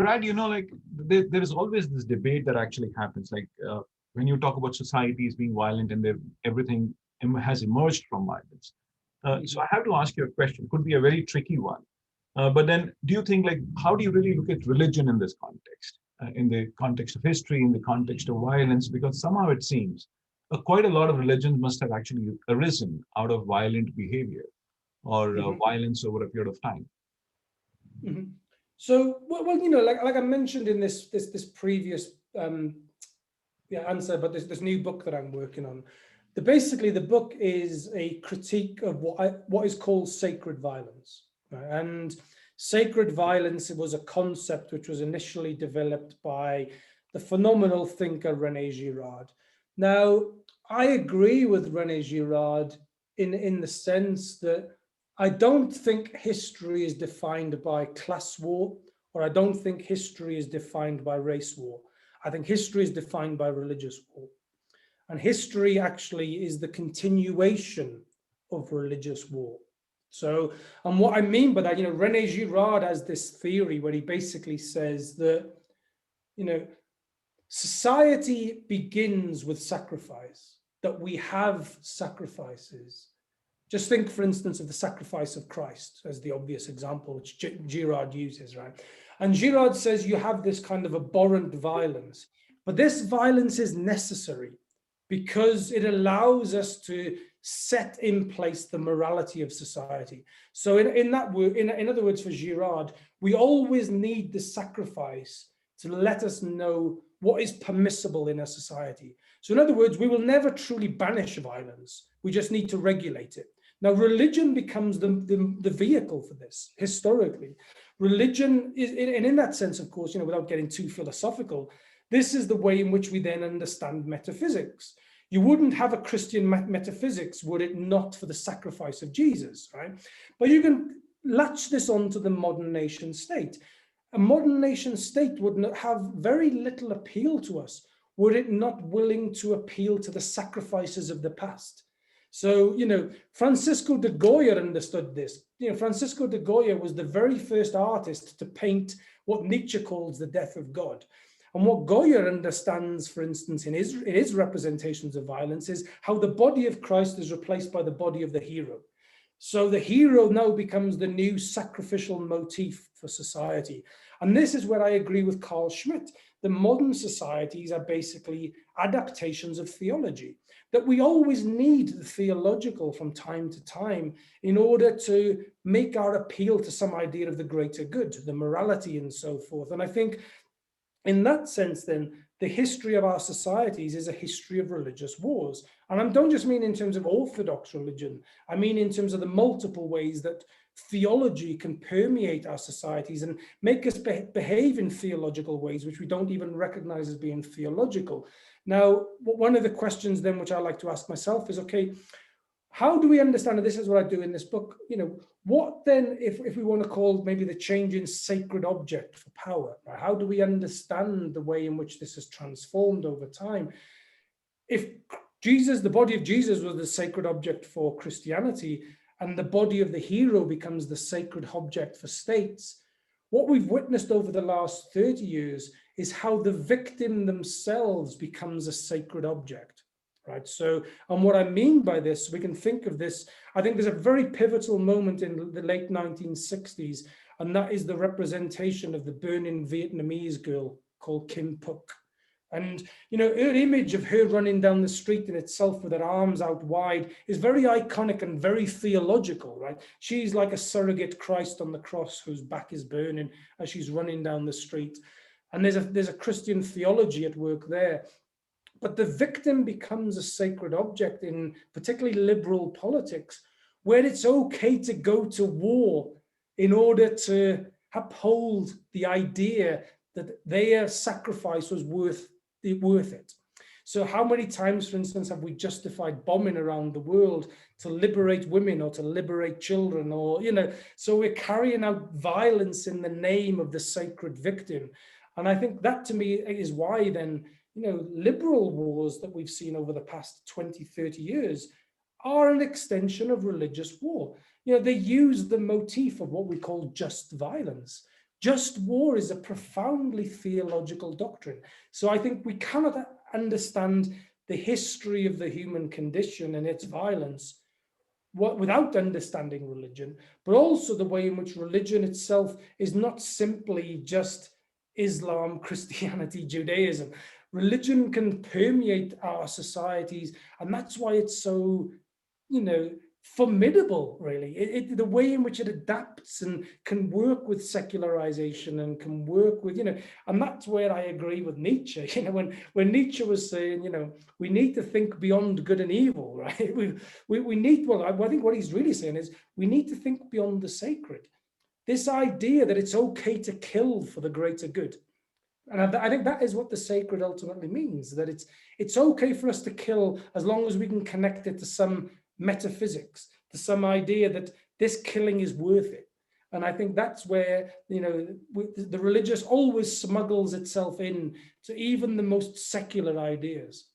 Brad, like there is always this debate that actually happens. Like when you talk about societies being violent and everything has emerged from violence. So I have to ask you a question. Could be a very tricky one. But then, do you think, like, how do you really look at religion in this context, in the context of history, in the context of violence? Because somehow it seems quite a lot of religions must have actually arisen out of violent behavior or Mhm, violence over a period of time. mhm. So, like I mentioned in this previous answer, but this new book that I'm working on, basically the book is a critique of what is called sacred violence, right? And sacred violence, it was a concept which was initially developed by the phenomenal thinker René Girard. Now, I agree with René Girard in the sense that I don't think history is defined by class war, or I don't think history is defined by race war. I think history is defined by religious war. And history actually is the continuation of religious war. So, and what I mean by that, René Girard has this theory where he basically says that, you know, society begins with sacrifice, that we have sacrifices. Just think, for instance, of the sacrifice of Christ as the obvious example, which Girard uses, right? And Girard says you have this kind of abhorrent violence, but this violence is necessary because it allows us to set in place the morality of society. So, in that word, in other words, for Girard, we always need the sacrifice to let us know what is permissible in a society. So, in other words, we will never truly banish violence. We just need to regulate it. Now, religion becomes the vehicle for this historically. Religion is, and in that sense, of course, without getting too philosophical, this is the way in which we then understand metaphysics. You wouldn't have a Christian metaphysics were it not for the sacrifice of Jesus, right? But you can latch this onto the modern nation state. A modern nation state would have very little appeal to us were it not willing to appeal to the sacrifices of the past. So, Francisco de Goya understood this. Francisco de Goya was the very first artist to paint what Nietzsche calls the death of God. And what Goya understands, for instance, in his representations of violence, is how the body of Christ is replaced by the body of the hero. So the hero now becomes the new sacrificial motif for society. And this is where I agree with Carl Schmitt. The modern societies are basically adaptations of theology, that we always need the theological from time to time in order to make our appeal to some idea of the greater good, the morality and so forth. And I think in that sense, then, the history of our societies is a history of religious wars. And I don't just mean in terms of Orthodox religion, I mean in terms of the multiple ways that theology can permeate our societies and make us behave in theological ways which we don't even recognize as being theological. Now, one of the questions then which I like to ask myself is, okay, how do we understand, and this is what I do in this book, what then, if we want to call maybe the change in sacred object for power, right? How do we understand the way in which this has transformed over time? If Jesus, the body of Jesus was the sacred object for Christianity, and the body of the hero becomes the sacred object for states, what we've witnessed over the last 30 years is how the victim themselves becomes a sacred object. Right. So, and what I mean by this, we can think of this, I think there's a very pivotal moment in the late 1960s, and that is the representation of the burning Vietnamese girl called Kim Phuc. And, her image of her running down the street in itself with her arms out wide is very iconic and very theological, right? She's like a surrogate Christ on the cross whose back is burning as she's running down the street. And there's a Christian theology at work there. But the victim becomes a sacred object in particularly liberal politics, where it's okay to go to war in order to uphold the idea that their sacrifice was worth it. So how many times, for instance, have we justified bombing around the world to liberate women or to liberate children, or, so we're carrying out violence in the name of the sacred victim. And I think that, to me, is why then, liberal wars that we've seen over the past 20, 30 years are an extension of religious war. They use the motif of what we call just violence, just war is a profoundly theological doctrine. So I think we cannot understand the history of the human condition and its violence without understanding religion, but also the way in which religion itself is not simply just Islam, Christianity, Judaism. Religion can permeate our societies, and that's why it's so, formidable, really. The way in which it adapts and can work with secularization and can work with, and that's where I agree with Nietzsche. When Nietzsche was saying, we need to think beyond good and evil, right? We need, well, I think what he's really saying is we need to think beyond the sacred. This idea that it's okay to kill for the greater good. And I think that is what the sacred ultimately means, that it's okay for us to kill as long as we can connect it to some metaphysics, to some idea that this killing is worth it. And I think that's where, the religious always smuggles itself in to even the most secular ideas.